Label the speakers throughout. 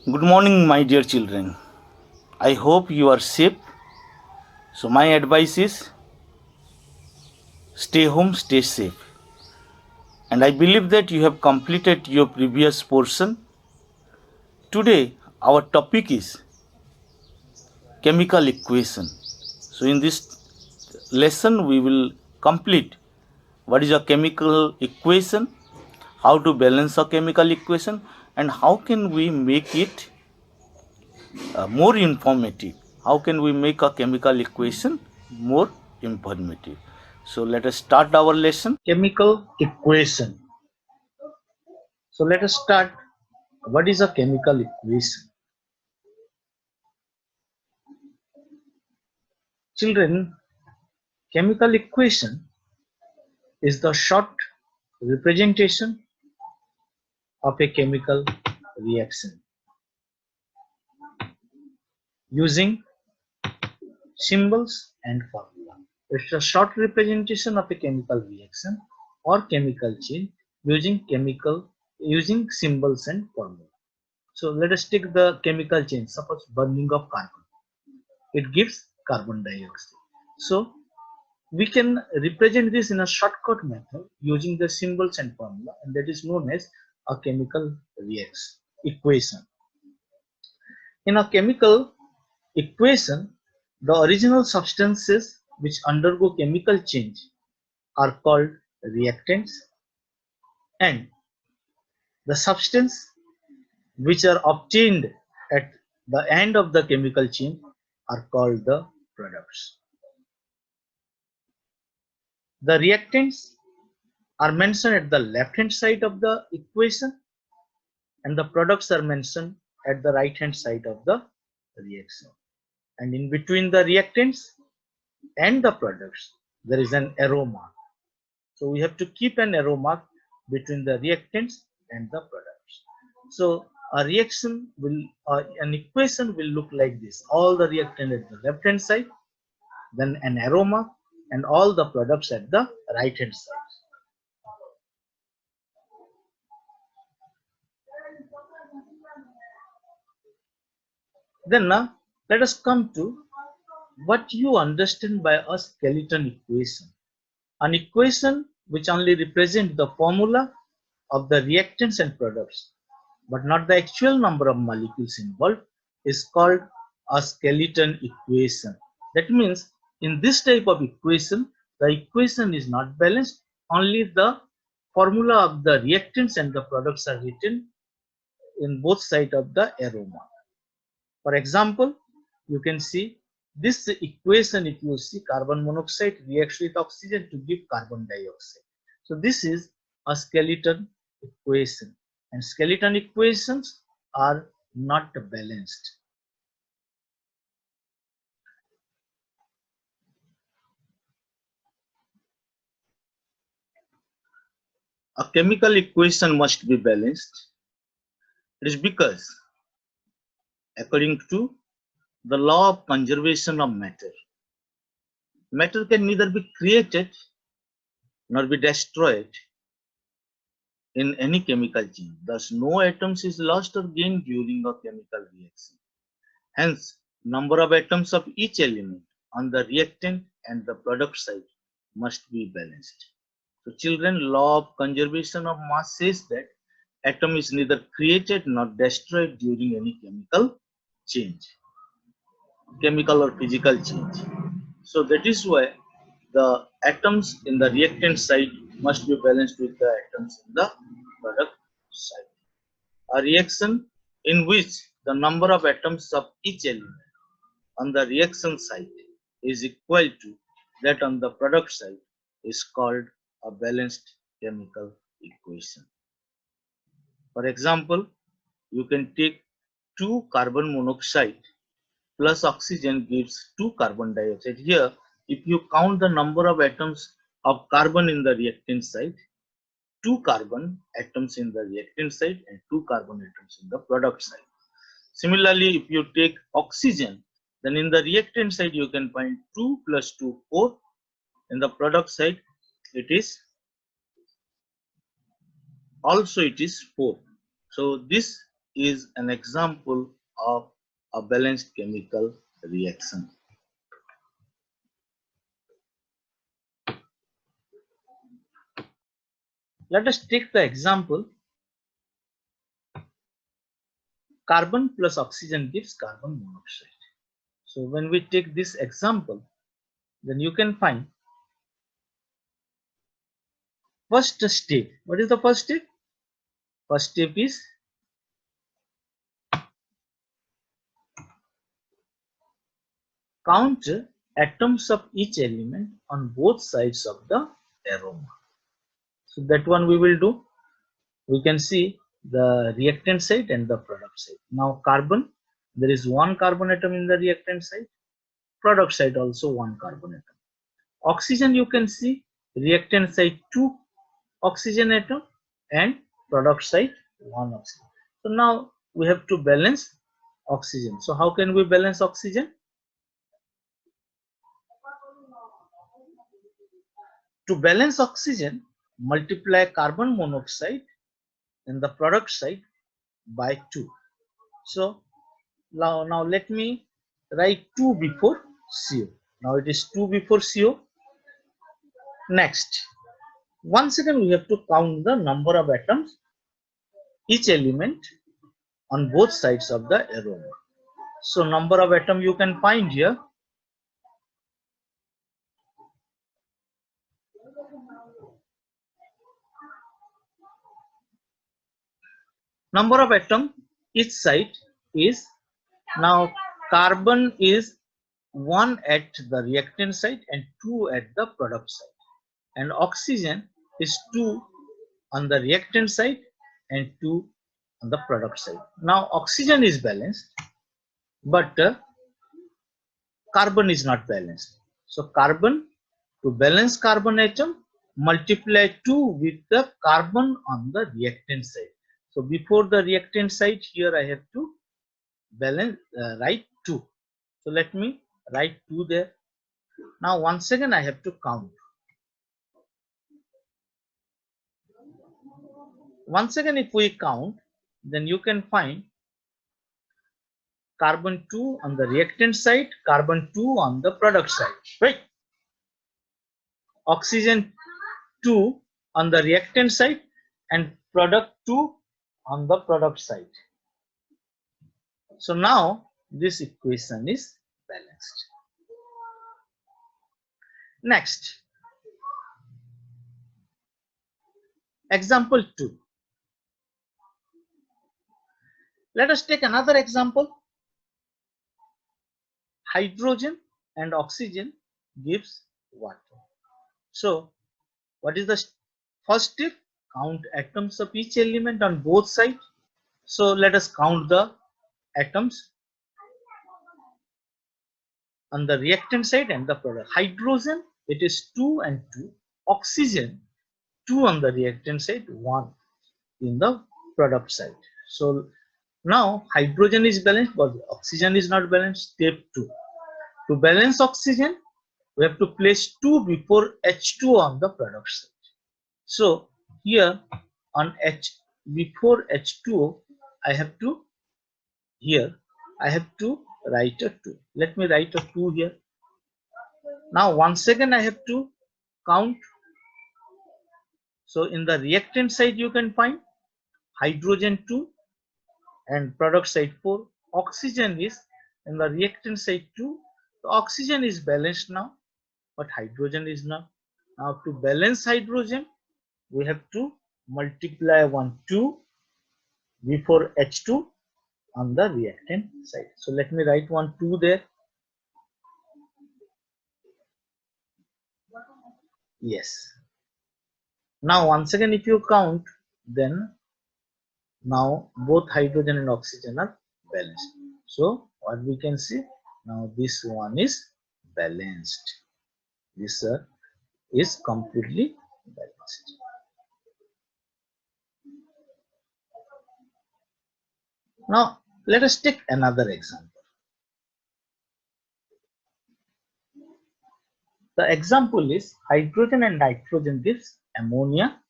Speaker 1: Good morning, my dear children. I hope you are safe. So, my advice is stay home, stay safe. And I believe that you have completed your previous portion. Today, our topic is chemical equation. So, in this lesson, we will complete what is a chemical equation, how to balance a chemical equation, and how can we make it more informative. How can we make a chemical equation more informative? So let us start our lesson. Chemical equation. So let us start. What is a chemical equation? Children, chemical equation is the short representation of a chemical reaction using symbols and formula. It's a short representation of a chemical reaction or chemical change using symbols and formula. So let us take the chemical change. Suppose burning of carbon, it gives carbon dioxide. So we can represent this in a shortcut method using the symbols and formula, and that is known as a chemical reaction equation. In a chemical equation, the original substances which undergo chemical change are called reactants, and the substance which are obtained at the end of the chemical chain are called the products. The reactants are mentioned at the left hand side of the equation, and the products are mentioned at the right hand side of the reaction. And in between the reactants and the products, there is an arrow mark. So we have to keep an arrow mark between the reactants and the products. So an equation will look like this: all the reactant at the left hand side, then an arrow mark, and all the products at the right hand side. Then now let us come to what you understand by a skeleton equation. An equation which only represents the formula of the reactants and products, but not the actual number of molecules involved, is called a skeleton equation. That means in this type of equation, the equation is not balanced, only the formula of the reactants and the products are written in both sides of the arrow mark. For example, you can see this equation. If you see, carbon monoxide reacts with oxygen to give carbon dioxide. So this is a skeleton equation, and skeleton equations are not balanced. A chemical equation must be balanced. It is because, according to the law of conservation of matter, matter can neither be created nor be destroyed in any chemical chain. Thus, no atoms is lost or gained during a chemical reaction. Hence, number of atoms of each element on the reactant and the product side must be balanced. So, children, law of conservation of mass says that atom is neither created nor destroyed during any chemical or physical change. So that is why the atoms in the reactant side must be balanced with the atoms in the product side. A reaction in which the number of atoms of each element on the reaction side is equal to that on the product side is called a balanced chemical equation. For example, you can take 2 carbon monoxide plus oxygen gives 2 carbon dioxide. Here, if you count the number of atoms of carbon in the reactant side, 2 carbon atoms in the reactant side and 2 carbon atoms in the product side. Similarly, if you take oxygen, then in the reactant side you can find 2 plus 2, 4. In the product side, it is 4. So this is an example of a balanced chemical reaction. Let us take the example carbon plus oxygen gives carbon monoxide. So when we take this example, then you can find first step. What is the first step? First step is count atoms of each element on both sides of the aroma. So that one we will do. We can see the reactant side and the product side. Now carbon, there is one carbon atom in the reactant side, product side also one carbon atom. Oxygen, you can see reactant side 2 oxygen atom and product side 1 oxygen. So now we have to balance oxygen. So how can we balance oxygen? To balance oxygen, multiply carbon monoxide in the product side by 2. So now let me write 2 before CO. Now it is 2 before CO. Next, once again we have to count the number of atoms each element on both sides of the aroma. So number of atom you can find here. Number of atom each side is, now carbon is 1 at the reactant side and 2 at the product side, and oxygen is 2 on the reactant side and 2 on the product side. Now oxygen is balanced, but carbon is not balanced. So carbon, to balance carbon atom, multiply 2 with the carbon on the reactant side. So before the reactant side, here I have to balance, write 2. So let me write 2 there. Now once again I have to count. Once again if we count, then you can find carbon 2 on the reactant side, carbon 2 on the product side, right? Oxygen 2 on the reactant side and product 2 on the product side. So now this equation is balanced. Next, example 2. Let us take another example. Hydrogen and oxygen gives water. So what is the first step? Count atoms of each element on both sides. So let us count the atoms on the reactant side and the product. Hydrogen, it is 2 and 2. Oxygen, 2 on the reactant side, 1 in the product side. So now hydrogen is balanced, but oxygen is not balanced. Step 2. To balance oxygen, we have to place 2 before H2 on the product side. So here on H, before H2O, I have to, here I have to write a 2. Let me write a 2 here. Now once again I have to count. So in the reactant side you can find hydrogen 2 and product side 4. Oxygen is in the reactant side 2. The oxygen is balanced now, but hydrogen is not. Now to balance hydrogen, we have to multiply 2 before H2 on the reactant side. So let me write 2 there. Yes. Now once again if you count, then now both hydrogen and oxygen are balanced. So what we can see, now this one is balanced. This is completely balanced. Now let us take another example. The example is hydrogen and nitrogen gives ammonia,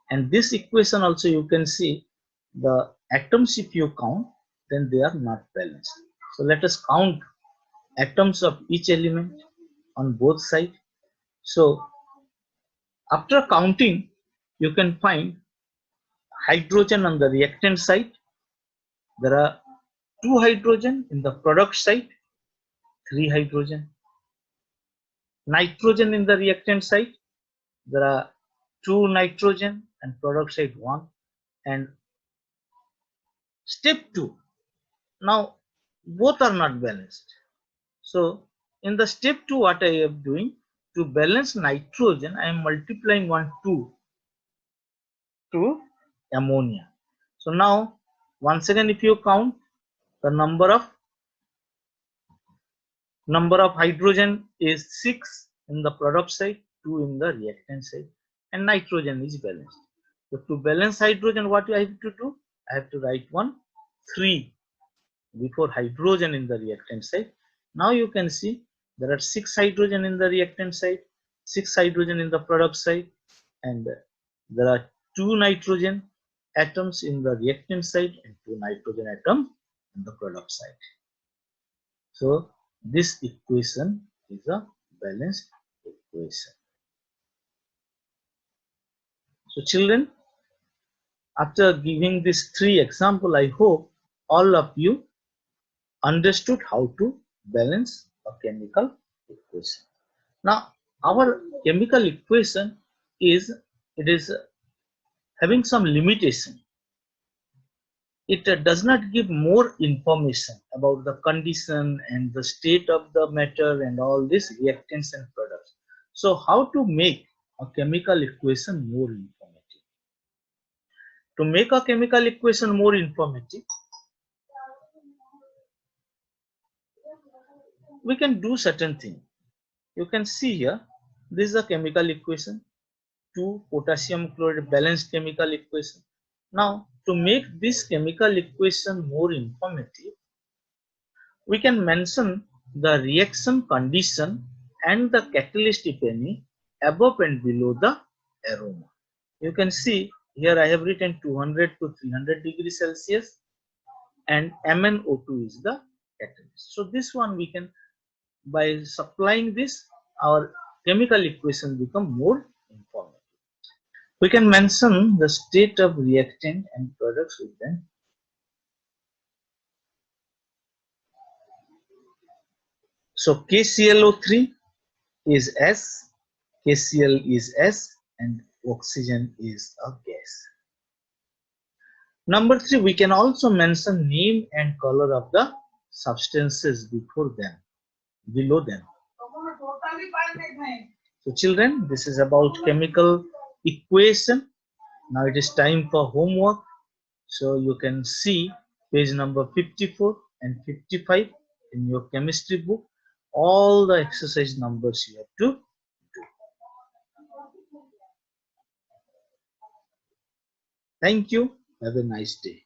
Speaker 1: and this equation also you can see the atoms if you count, then they are not balanced. So let us count atoms of each element on both sides. So after counting, you can find hydrogen on the reactant side. There are 2 hydrogen in the product side, 3 hydrogen. Nitrogen in the reactant side, there are 2 nitrogen and product side 1. And step 2, now both are not balanced. So in the step 2, what I am doing, to balance nitrogen, I am multiplying 2 to ammonia. So now once again, if you count the number of hydrogen is 6 in the product side, 2 in the reactant side, and nitrogen is balanced. So to balance hydrogen, what I have to do? I have to write 3 before hydrogen in the reactant side. Now you can see there are 6 hydrogen in the reactant side, 6 hydrogen in the product side, and there are 2 nitrogen atoms in the reactant side and 2 nitrogen atoms in the product side. So this equation is a balanced equation. So children, after giving these 3 examples, I hope all of you understood how to balance a chemical equation. Now our chemical equation is having some limitation. It does not give more information about the condition and the state of the matter and all these reactants and products. So how to make a chemical equation more informative? To make a chemical equation more informative, we can do certain thing. You can see here, this is a chemical equation, 2 potassium chloride balanced chemical equation. Now to make this chemical equation more informative, we can mention the reaction condition and the catalyst, if any, above and below the aroma. You can see here I have written 200 to 300 degrees Celsius and MnO2 is the catalyst. So this one we can, by supplying this, our chemical equation become more informative. We can mention the state of reactant and products with them. So KClO3 is S, KCl is S, and oxygen is a gas. Number 3, we can also mention name and color of the substances below them. So children, this is about chemical equation. Now it is time for homework. So you can see page number 54 and 55 in your chemistry book. All the exercise numbers you have to do. Thank you. Have a nice day.